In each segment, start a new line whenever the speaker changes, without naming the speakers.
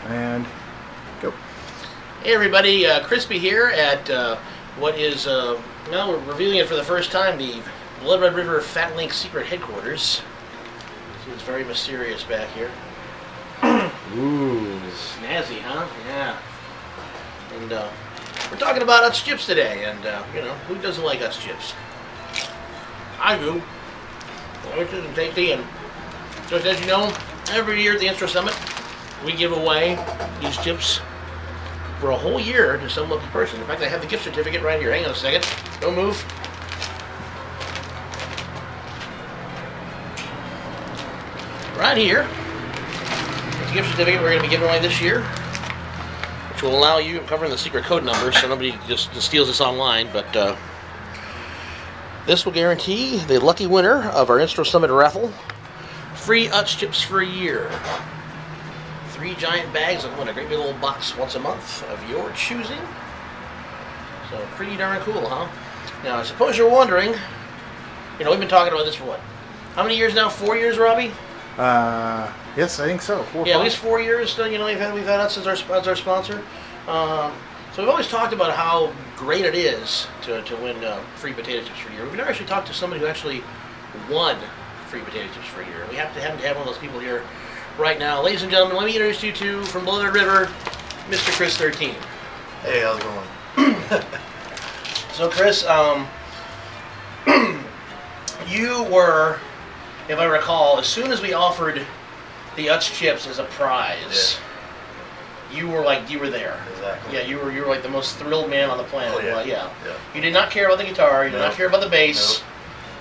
And go.
Hey everybody, Crispy here at what is, now we're revealing it for the first time, the Blood Red River Fat Link secret headquarters. It's very mysterious back here.
Ooh.
Snazzy, huh? Yeah. And we're talking about Utz Chips today, and you know, who doesn't like Utz Chips? I do. Which isn't tasty, and just as you know, every year at the Instro Summit, we give away these chips for a whole year to some lucky person. In fact, I have the gift certificate right here. Hang on a second. Don't move. Right here. It's a gift certificate we're going to be giving away this year, which will allow you, I'm covering the secret code number so nobody just steals this online, but this will guarantee the lucky winner of our Instro Summit raffle free Utz Chips for a year. 3 giant bags of what, a great big old box once a month of your choosing. So pretty darn cool, huh? Now I suppose you're wondering, you know, we've been talking about this for what? How many years now? 4 years, Robbie?
Yes, I think so. 4 or
Yeah,
5.
at least 4 years. You know, we've had Utz as our sponsor. So we've always talked about how great it is to win free potato chips for a year. We've never actually talked to somebody who actually won free potato chips for a year. We happen to have one of those people here right now. Ladies and gentlemen, let me introduce you to, from Blood Red River, Mr. Chris 13.
Hey, how's it going?
So Chris, you were, if I recall, as soon as we offered the Utz Chips as a prize, you were there.
Exactly.
Yeah, you were like the most thrilled man on the planet.
Oh, yeah.
Well, yeah.
Yeah.
You did not care about the guitar. You did not care about the bass.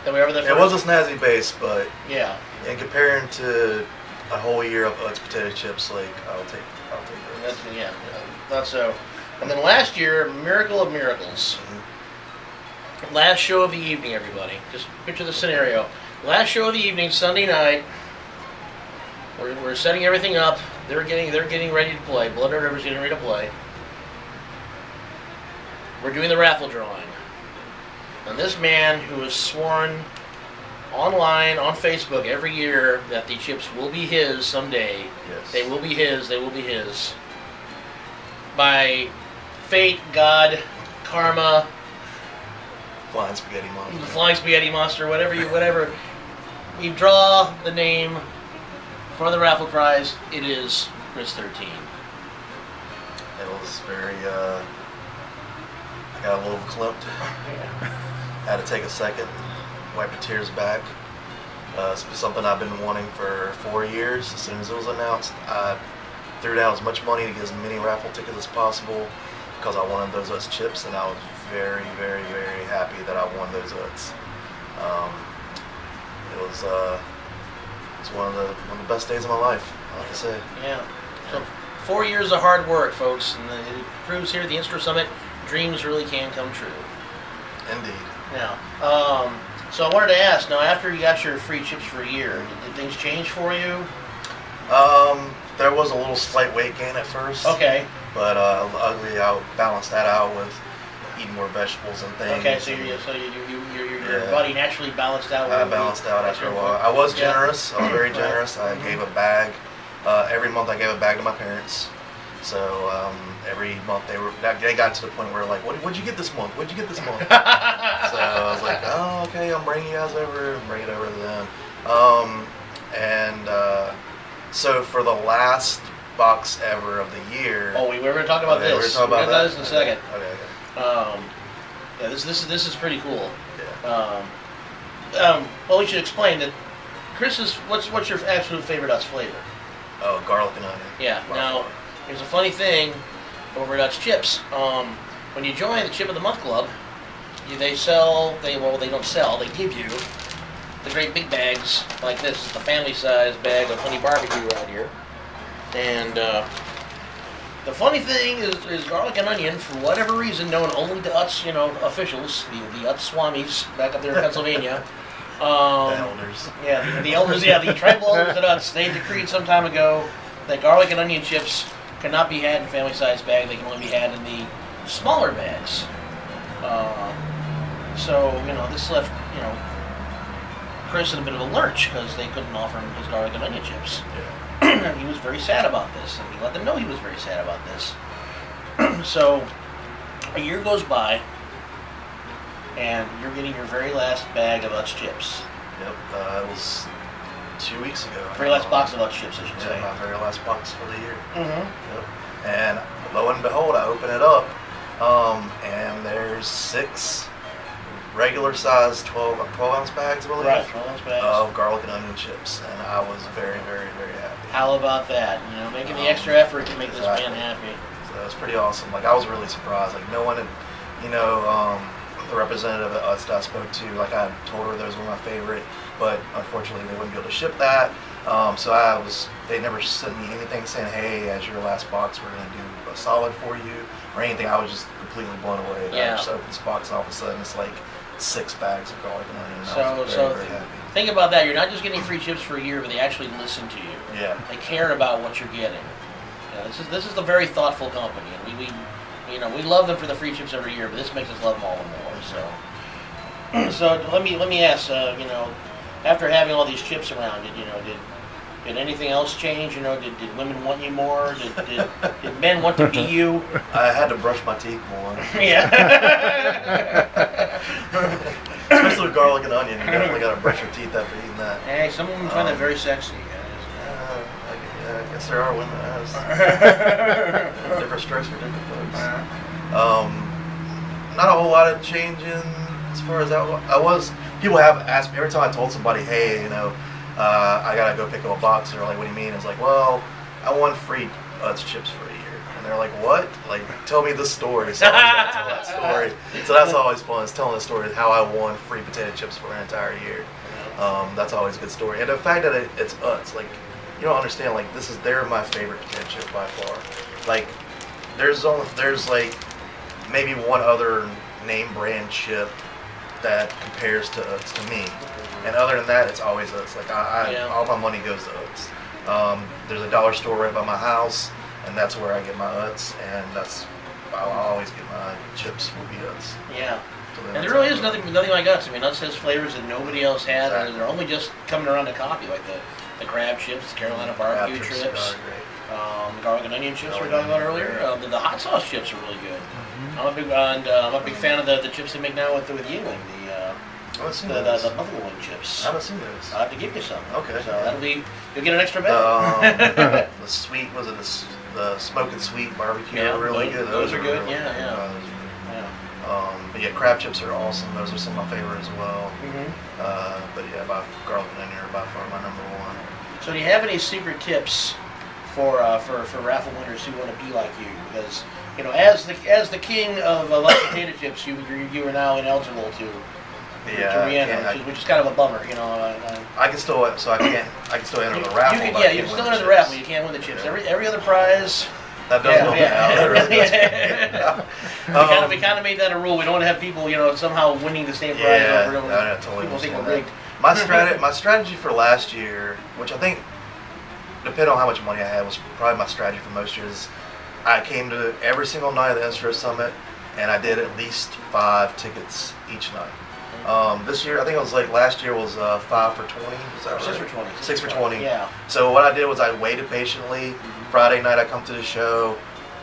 That we ever the first.
It was a snazzy bass, but
yeah.
in comparing to a whole year of Utz potato chips, like I'll take
That's,
this.
yeah, thought so. And then last year, miracle of miracles.
Mm-hmm.
Last show of the evening, everybody. Just picture the scenario. Last show of the evening, Sunday night. We're setting everything up. They're getting ready to play. Blood Red River's getting ready to play. We're doing the raffle drawing. And this man who has sworn online on Facebook every year that the chips will be his someday.
Yes.
They will be his. They will be his. By fate, God, karma,
Flying spaghetti monster.
the flying spaghetti monster, whatever you draw the name for the raffle prize, it is Chris 13.
It was very. I got a little clipped. Had to take a second, wipe the tears back. It's something I've been wanting for 4 years. As soon as it was announced, I threw down as much money to get as many raffle tickets as possible because I wanted those Utz chips, and I was very, very, very happy that I won those Utz. It was one of the best days of my life, I have to say.
Yeah. So 4 years of hard work, folks, and it proves here at the Instro Summit, dreams really can come true.
Indeed.
Now, so I wanted to ask, now after you got your free chips for a year, did things change for you?
There was a little slight weight gain at first.
Okay.
But ugly, I balanced that out with eating more vegetables and things.
Okay, so your body naturally balanced out.
I balanced out after a while. I was generous. I was very generous. I gave a bag. Every month I gave a bag to my parents. So every month they got to the point where like, what'd you get this month? What'd you get this month? So I was like, oh, okay, I'm bringing you guys over. Bring it over to them. So for the last box ever of the year.
Oh, we were going to talk about this.
We're going to talk about that
in a second.
Okay.
Yeah, this is pretty cool.
Yeah.
Well, we should explain that. Chris, what's your absolute favorite Utz flavor?
Oh, garlic and onion.
Yeah. Now, there's a funny thing over at Utz Chips. When you join the Chip of the Month Club, they give you the great big bags like this. It's the family size bag of honey barbecue right here. And the funny thing is garlic and onion, for whatever reason, known only to Utz, officials, the Utz Swamis back up there in Pennsylvania.
The elders.
Yeah, the elders, the tribal elders at Utz, they decreed some time ago that garlic and onion chips cannot be had in family-sized bag. They can only be had in the smaller bags. So, this left, Chris in a bit of a lurch because they couldn't offer him his garlic and onion chips.
Yeah.
He was very sad about this, and we let them know he was very sad about this. So a year goes by, and you're getting your very last bag of Utz Chips.
Yep. It was 2 weeks ago.
Very last box of Utz Chips, I should say.
My very last box for the year.
Mm-hmm.
Yep. And lo and behold, I open it up, and there's 6 regular size 12-ounce bags, I believe.
Right, 12-ounce bags
of garlic and onion chips, and I was very, very, very happy.
How about that? You know, making the extra effort to make this man happy.
So it was pretty awesome. Like, I was really surprised. Like, no one had, you know, the representative at Utz that I spoke to, like, I told her those were my favorite, but unfortunately they wouldn't be able to ship that. So they never sent me anything saying, hey, as your last box, we're going to do a solid for you, or anything. I was just completely blown away.
Yeah.
I just opened this box, and all of a sudden it's like 6 bags of garlic and onion. I was very happy.
Think about that. You're not just getting free chips for a year, but they actually listen to you.
Yeah.
They care about what you're getting. You know, this is a very thoughtful company, and we love them for the free chips every year, but this makes us love them all the more. So let me ask. You know, after having all these chips around, did anything else change? You know, did women want you more? Did men want to be you?
I had to brush my teeth more.
Yeah.
Especially with garlic and onion, you definitely got to brush your teeth after eating that.
Hey, some women find that very sexy.
I guess there are women that has different strokes for different folks. Not a whole lot of changing as far as I was. People have asked me every time I told somebody, hey, you know, I gotta go pick up a box. They're like, what do you mean? It's like, well, I won free Utz Chips for a year. And they're like, what? Like, tell me the story. So I gotta tell that story. So that's always fun, is telling the story of how I won free potato chips for an entire year. That's always a good story. And the fact that it's Utz, like, you don't understand, like, they're my favorite potato chip by far. Like, there's like maybe one other name brand chip that compares to Utz to me. And other than that, it's always Utz. Like, all my money goes to Utz. There's a dollar store right by my house, and that's where I get my Utz, and I'll always get my chips will be Utz.
Yeah. So and there really is nothing like Utz. I mean, Utz has flavors that nobody else has, exactly. And they're only just coming around to copy, like the crab chips, the Carolina barbecue chips, the garlic and onion chips we were talking about earlier. The hot sauce chips are really good. Mm-hmm. I'm a big fan of the chips they make now with Yingling, the buffalo wing chips.
I haven't seen those.
I'll have to give you some.
Okay.
So you'll get an extra bag.
The sweet, was it the smoking sweet barbecue?
Yeah,
are really good.
Those are good.
Really
Yeah.
But yeah, crab chips are awesome. Those are some of my favorite as well.
Mm-hmm.
But yeah, garlic and onion are by far my number one.
So do you have any secret tips for raffle winners who want to be like you? Because, you know, as the king of potato chips, you are now ineligible to re-enter, which is kind of a bummer. You know,
I can still enter the raffle.
You can still enter the raffle. You can't win the chips. Every other prize.
That does help out. That really
We kind of made that a rule. We don't want to have people, you know, somehow winning the same prize over and over.
I totally
people think we're rigged.
My strategy for last year, which I think, depending on how much money I had, was probably my strategy for most years. I came to every single night of the Instro Summit, and I did at least 5 tickets each night. This year, I think it was like last year was 5 for 20. Was that right?
6 for 20.
6 for 20.
Yeah.
So what I did was I waited patiently. Friday night, I come to the show.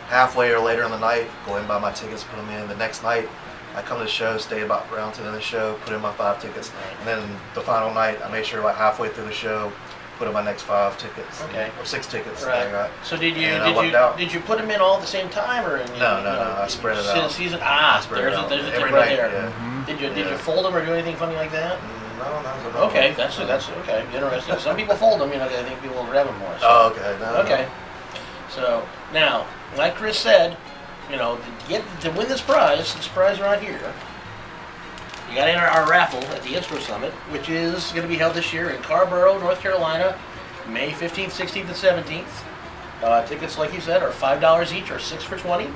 Halfway or later in the night, go in, buy my tickets, put them in. The next night, I come to the show, stay about around to the end of the show, put in my 5 tickets. And then the final night, I made sure about halfway through the show, put in my next 5 tickets.
Okay.
Or 6 tickets.
Right.
That I got.
So did you put them in all at the same time, or
No. I spread it out.
Season.
There's
a tip
every
right
night,
there.
Yeah.
Did you fold them or do anything funny like that?
No.
Okay, that's okay. Interesting. Some people fold them. You know, I think people grab them more. So.
Oh, okay. No.
Okay. So now, like Chris said, you know, to win this prize right here, you got to enter our raffle at the Instro Summit, which is going to be held this year in Carborough, North Carolina, May 15th, 16th, and 17th. Tickets, like you said, are $5 each, or 6 for 20.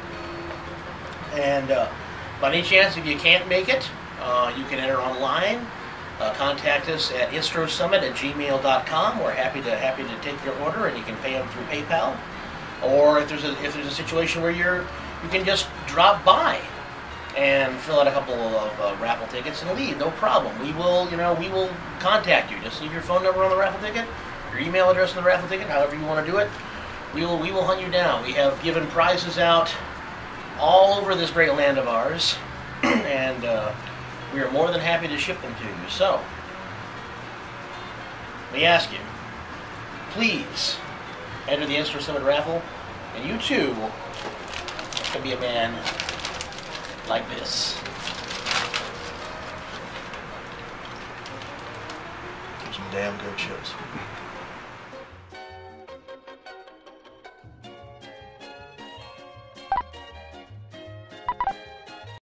And by any chance, if you can't make it, you can enter online. Contact us at instrosummit@gmail.com. We're happy to take your order, and you can pay them through PayPal. Or if there's a situation where you can just drop by and fill out a couple of raffle tickets and leave. No problem. We will, we will contact you. Just leave your phone number on the raffle ticket, your email address on the raffle ticket, however you want to do it. We will hunt you down. We have given prizes out all over this great land of ours, and we are more than happy to ship them to you. So, let me ask you, please enter the Instro Summit raffle, and you too can be a man like this.
Some damn good chips.